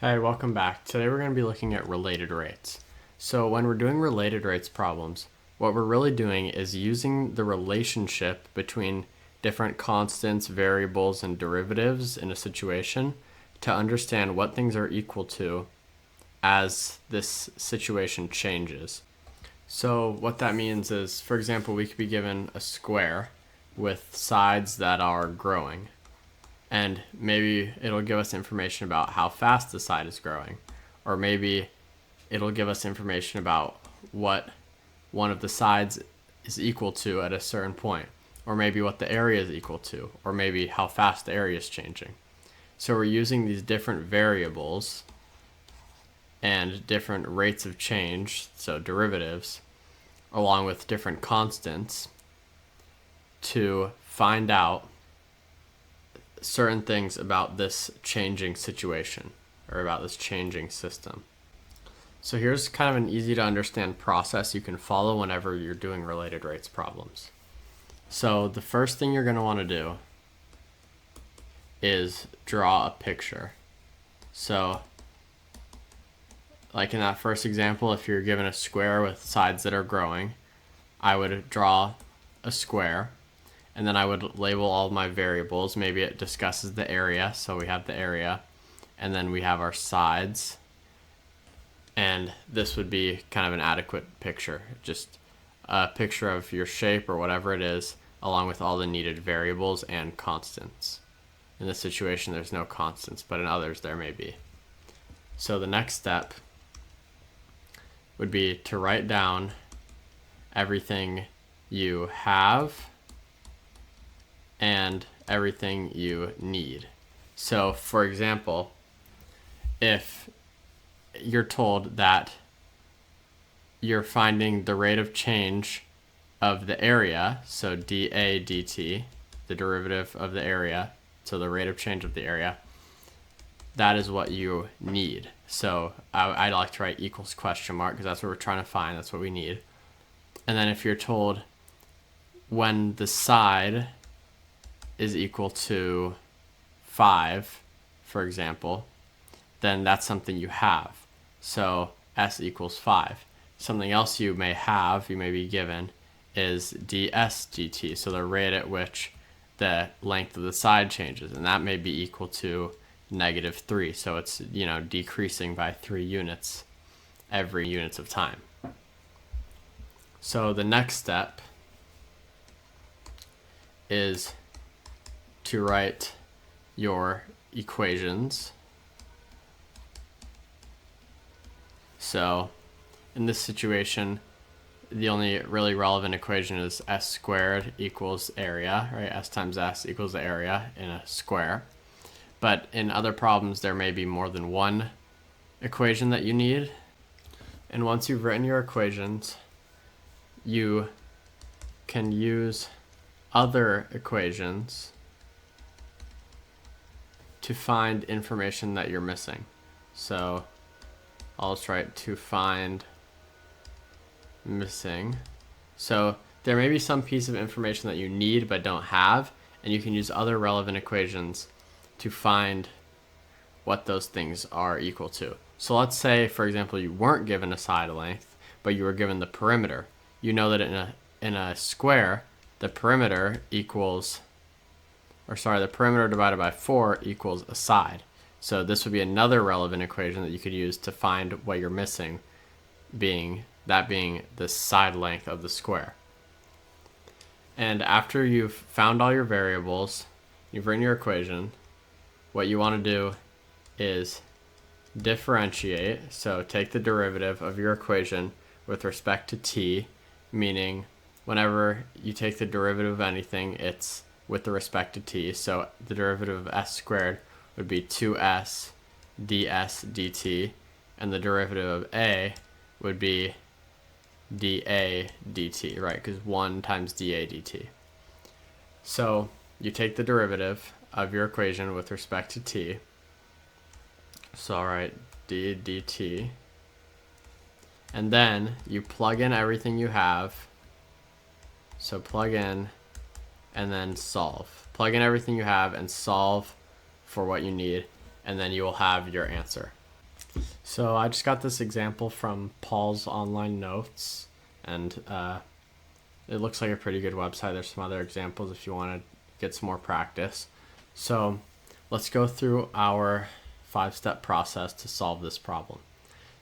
Hey, welcome back. Today we're going to be looking at related rates. So when we're doing related rates problems, what we're really doing is using the relationship between different constants, variables, and derivatives in a situation to understand what things are equal to as this situation changes. So what that means is, for example, we could be given a square with sides that are growing. And maybe it'll give us information about how fast the side is growing. Or maybe it'll give us information about what one of the sides is equal to at a certain point. Or maybe what the area is equal to. Or maybe how fast the area is changing. So we're using these different variables and different rates of change, so derivatives, along with different constants to find out certain things about this changing situation or about this changing system. So here's kind of an easy to understand process you can follow whenever you're doing related rates problems. So the first thing you're going to want to do is draw a picture. So like in that first example, if you're given a square with sides that are growing, I would draw a square. And then I would label all my variables. Maybe it discusses the area, so we have the area. And then we have our sides. And this would be kind of an adequate picture. Just a picture of your shape or whatever it is, along with all the needed variables and constants. In this situation, there's no constants, but in others there may be. So the next step would be to write down everything you have and everything you need. So for example, if you're told that you're finding the rate of change of the area, so dA dt, the derivative of the area, so the rate of change of the area, that is what you need. So I like to write equals question mark because that's what we're trying to find, that's what we need. And then if you're told when the side is equal to 5, for example, then that's something you have. So s equals 5. Something else you may have, you may be given, is ds dt, so the rate at which the length of the side changes, and that may be equal to -3. So it's, decreasing by 3 units every units of time. So the next step is to write your equations. So in this situation, the only really relevant equation is s squared equals area, right? S times s equals the area in a square. But in other problems, there may be more than one equation that you need. And once you've written your equations, you can use other equations to find information that you're missing. So I'll just write to find missing. So there may be some piece of information that you need but don't have, and you can use other relevant equations to find what those things are equal to. So let's say, for example, you weren't given a side length, but you were given the perimeter. You know that in a square, the perimeter the perimeter divided by 4 equals a side. So this would be another relevant equation that you could use to find what you're missing, being the side length of the square. And after you've found all your variables, you've written your equation, what you want to do is differentiate. So take the derivative of your equation with respect to t, meaning whenever you take the derivative of anything, it's with the respect to t. So the derivative of s squared would be 2s ds dt, and the derivative of a would be dA dt, right? Because 1 times dA dt. So you take the derivative of your equation with respect to t. So I'll write d dt. And then you plug in everything you have. So plug in and then solve. Plug in everything you have and solve for what you need, and then you will have your answer. So I just got this example from Paul's online notes, and it looks like a pretty good website. There's some other examples if you want to get some more practice. So let's go through our 5-step process to solve this problem.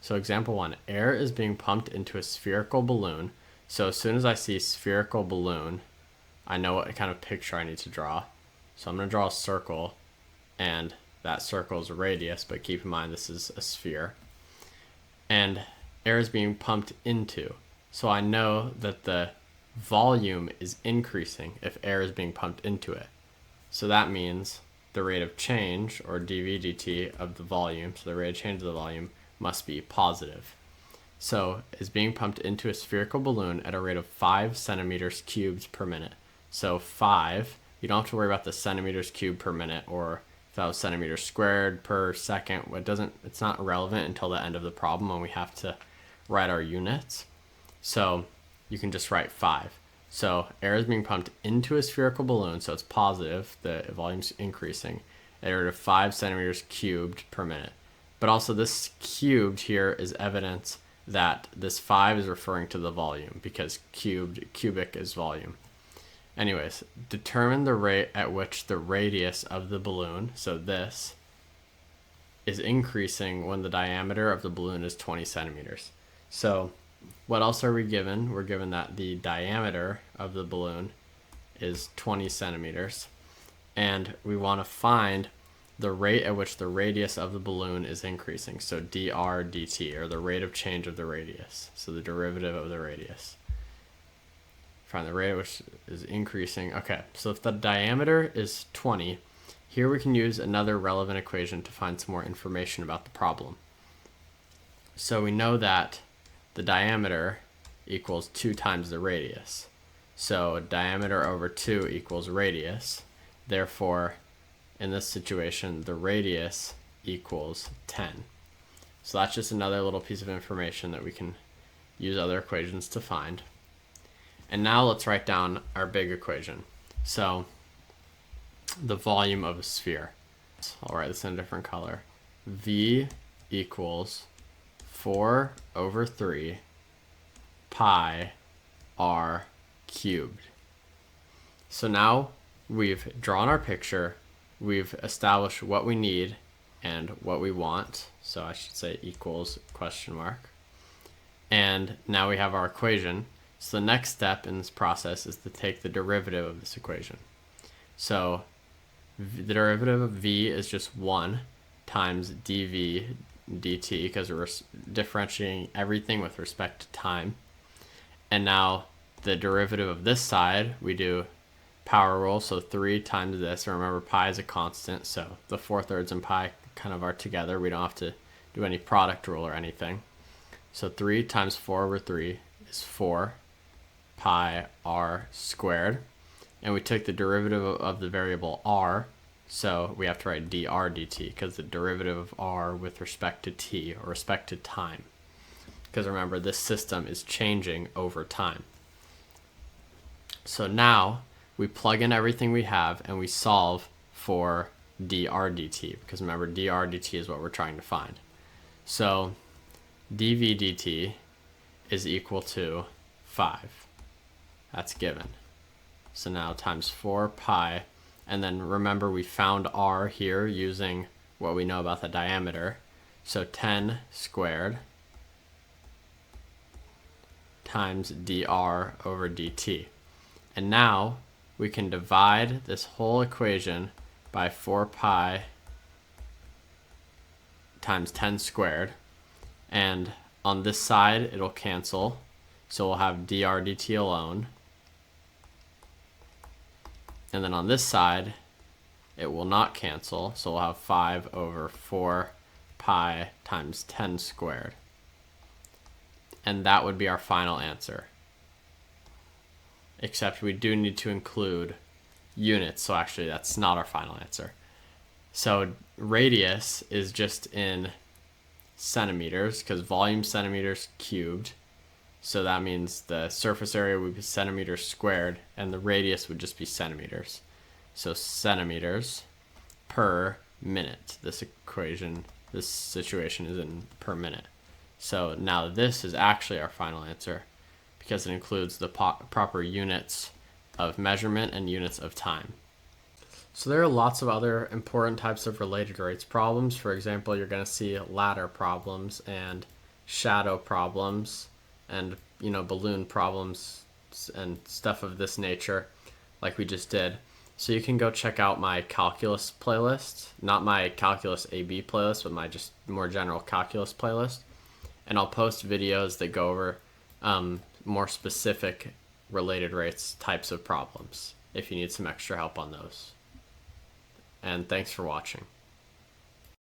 So example 1, air is being pumped into a spherical balloon. So as soon as I see spherical balloon, I know what kind of picture I need to draw. So I'm going to draw a circle, and that circle is a radius, but keep in mind this is a sphere. And air is being pumped into. So I know that the volume is increasing if air is being pumped into it. So that means the rate of change, or dV dt, of the volume, so the rate of change of the volume, must be positive. So it's being pumped into a spherical balloon at a rate of 5 centimeters cubed per minute. So 5, you don't have to worry about the centimeters cubed per minute, or if that was centimeters squared per second. It's not relevant until the end of the problem when we have to write our units. So you can just write 5. So air is being pumped into a spherical balloon, so it's positive, the volume's increasing, at a rate of 5 centimeters cubed per minute. But also this cubed here is evidence that this 5 is referring to the volume, because cubic is volume. Anyways, determine the rate at which the radius of the balloon, so this, is increasing when the diameter of the balloon is 20 centimeters. So what else are we given? We're given that the diameter of the balloon is 20 centimeters, and we want to find the rate at which the radius of the balloon is increasing. So dr dt, or the rate of change of the radius. So the derivative of the radius. Find the rate at which is increasing. Okay, so if the diameter is 20, here we can use another relevant equation to find some more information about the problem. So we know that the diameter equals 2 times the radius. So diameter over 2 equals radius. Therefore, in this situation, the radius equals 10. So that's just another little piece of information that we can use other equations to find. And now let's write down our big equation. So the volume of a sphere. I'll write this in a different color. V equals 4 over 3 pi r cubed. So now we've drawn our picture, we've established what we need and what we want, so I should say equals question mark. And now we have our equation. So the next step in this process is to take the derivative of this equation. So the derivative of v is just 1 times dv dt, because we're differentiating everything with respect to time. And now the derivative of this side, we do power rule, so 3 times this. Remember, pi is a constant, so the 4/3 and pi kind of are together. We don't have to do any product rule or anything. So 3 times 4 over 3 is 4 pi r squared. And we took the derivative of the variable r, so we have to write dr dt, because the derivative of r with respect to t, or respect to time. Because remember, this system is changing over time. So now we plug in everything we have and we solve for dr dt, because remember, dr dt is what we're trying to find. So dv dt is equal to 5. That's given. So now times 4 pi, and then remember we found r here using what we know about the diameter. So 10 squared times dr over dt. And now we can divide this whole equation by 4 pi times 10 squared. And on this side, it'll cancel. So we'll have dr dt alone. And then on this side, it will not cancel. So we'll have 5 over 4 pi times 10 squared. And that would be our final answer. Except we do need to include units. So actually, that's not our final answer. So radius is just in centimeters, because volume centimeters cubed. So that means the surface area would be centimeters squared, and the radius would just be centimeters. So centimeters per minute. This this situation is in per minute. So now this is actually our final answer because it includes the proper units of measurement and units of time. So there are lots of other important types of related rates problems. For example, you're going to see ladder problems and shadow problems and balloon problems and stuff of this nature like we just did. So you can go check out my calculus playlist, not my calculus AB playlist, but my just more general calculus playlist. And I'll post videos that go over more specific related rates types of problems if you need some extra help on those. And thanks for watching.